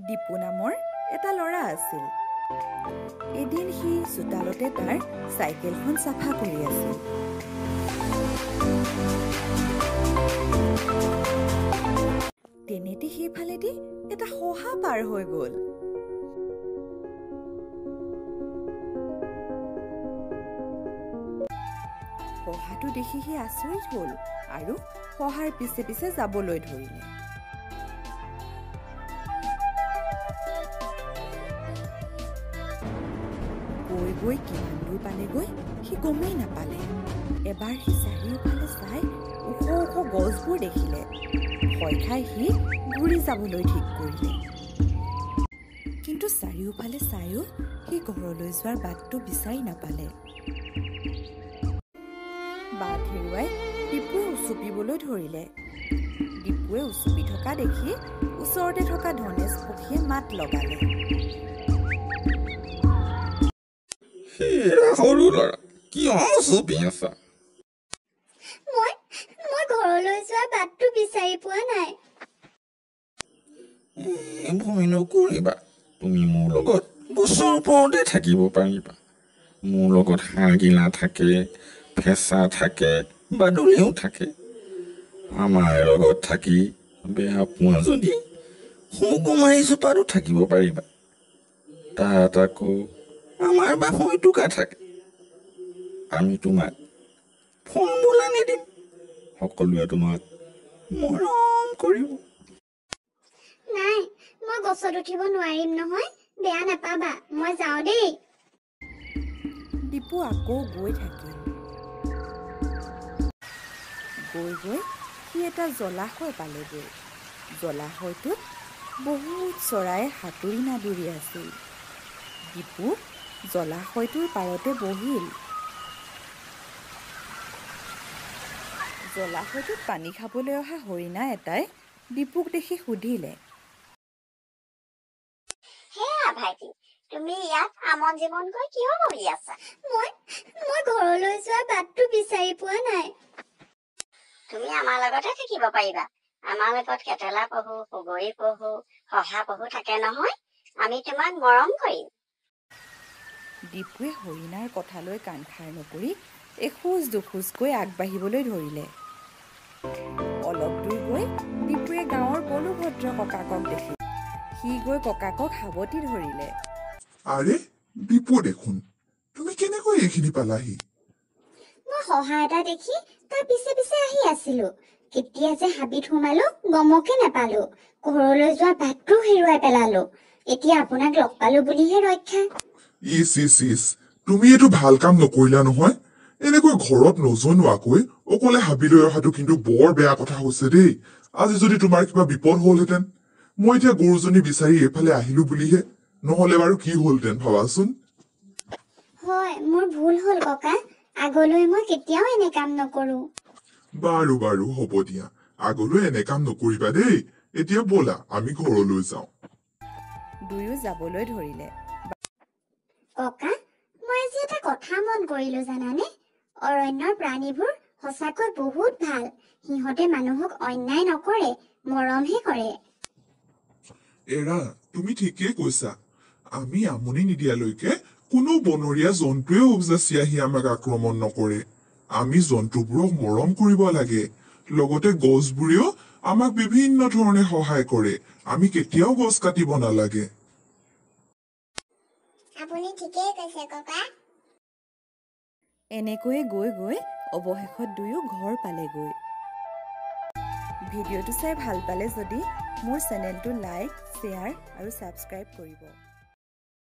দীপু নামৰ এটা ল'ৰা আছিল। এদিন সি চোতালতে তাৰ চাইকেলখন চাফা কৰি আছিল। তেনেতে সেইফালেদি এটা শহা পাৰ হৈ গ'ল। শহাটো দেখি সি আচৰিত হ'ল আৰু শহাৰ পিছে পিছে যাবলৈ ধৰিলে। গৈ গৈ কিমান দূৰ পালেগৈ সি গমেই নাপালে। এবাৰ সি চাৰিওফালে চাই ওখ ওখ গছবোৰ দেখিলে। ভয় খাই সি ঘূৰি যাবলৈ ঠিক কৰিলে। কিন্তু চাৰিওফালে চাইও সি ঘৰলৈ যোৱাৰ বাটটো বিচাৰি নাপালে। বাট হেৰুৱাই দীপুৱে উচুপিবলৈ ধৰিলে। দীপুৱে উচুপি থকা দেখি ওচৰতে থকা ধনেশ পক্ষীয়ে মাত লগালে। সৰু ল'ৰা, কিয় চুপি আছা? মই ঘৰলৈ যোৱা বাটটো বিচাৰি পোৱা নাই। ভয় নকৰিবা, তুমি মোৰ লগত গছৰ ওপৰতে থাকিব পাৰিবা। মোৰ লগত হাড়গিলা থাকে, ফেঁচা থাকে, বাদুলিও থাকে। আমাৰ লগত থাকি বেয়া পোৱা যদি সুকুমাৰী চোপাতো থাকিব পাৰিবা। তাত আকৌ আমাৰ বাঁহৰ টুকা থাকে। আমি তোমাক ফল মূল আনি দিম। সকলোৱে তোমাক মৰম কৰিব। নাই, মই গছত উঠিব নোৱাৰিম নহয়, বেয়া নাপাবা, মই যাওঁ দেই। দীপু আকৌ গৈ থাকিল। গৈ গৈ সি এটা জলাশয় পালেগৈ। জলাশয়টোত বহুত চৰাই সাঁতুৰি নাদুৰি আছিল। দীপু জলাশয়টোৰ পাৰতে বহিল। জলাশয়টোত পানী খাবলৈ অহা হৰিণা এটাই দীপুক দেখি সুধিলে, হেয়া ভাইটি, তুমি ইয়াত আমন জীৱনকৈ কিয় বহি আছা? মই ঘৰলৈ যোৱা বাটটো বিচাৰি পোৱা নাই। তুমি আমাৰ লগতে থাকিব পাৰিবা। আমাৰ লগত কেটেলা পহু, সুগৰি পহু, শহা পহু থাকে নহয়। আমি তোমাক মৰম কৰিম। দীপুৱে হৰিণাৰ কথালৈ কাণসাৰ নকৰি এখোজ দুখোজকৈ আগবাঢ়িবলৈ ধৰিলে। অলপ দূৰ গৈ দীপুৱে গাঁৱৰ বলুভদ্ৰ ককাকক দেখিল। সি গৈ ককাকক সাৱটি ধৰিলে। আৰে দীপু দেখোন, তুমি কেনেকৈ এইখিনি পালাহি? মই শহা এটা দেখি তাৰ পিছে পিছে আহি আছিলো। কেতিয়া যে হাবিত সোমালো গমকে নাপালো। ঘৰলৈ যোৱা বাটটো হেৰুৱাই পেলালো। এতিয়া আপোনাক লগ পালো বুলিহে ৰক্ষা। ইচ, তুমি এইটো ভাল কাম নকৰিলা নহয়। এনেকৈ ঘৰত নজনোৱাকৈ অকলে হাবিলৈ অহাটো কিন্তু বৰ বেয়া কথা হৈছে দেই। আজি যদি তোমাৰ কিবা বিপদ হলহেঁতেন, মই এতিয়া গৰুজনী বিচাৰি এইফালে আহিলো বুলিহে, নহলে বাৰু কি হলহেঁতেন ভাবাচোন। হয়, মোৰ ভুল হল ককা। আগলৈ মই কেতিয়াও এনে কাম নকৰো। বাৰু হ'ব দিয়া, আগলৈ এনে কাম নকৰিবা দেই। এতিয়া ব'লা আমি ঘৰলৈ যাওঁ। দুয়ো যাবলৈ ধৰিলে। ককা, মই আজি এটা কথা মন কৰিলো জানানে? অৰণ্যৰ প্ৰাণীবোৰ সঁচাকৈ বহুত ভাল। সিহঁতে মানুহক অন্যায় নকৰে, মৰমহে কৰে। এৰা, তুমি ঠিকেই কৈছা। আমি আমনি নিদিয়ালৈকে কোনো বনৰীয়া জন্তুৱে উপজাচি আহি আমাক আক্ৰমণ নকৰে। আমি জন্তুবোৰক মৰম কৰিব লাগে। লগতে গছবোৰেও আমাক বিভিন্ন ধৰণে সহায় কৰে। আমি কেতিয়াও গছ কাটিব নালাগে। আপুনি ঠিকেই কৈছে ককা। এনেকৈয়ে গৈ গৈ অৱশেষত দুয়ো ঘৰ পালেগৈ। ভিডিঅ'টো চাই ভাল পালে যদি মোৰ চেনেলটো লাইক, শ্বেয়াৰ আৰু ছাবস্ক্ৰাইব কৰিব।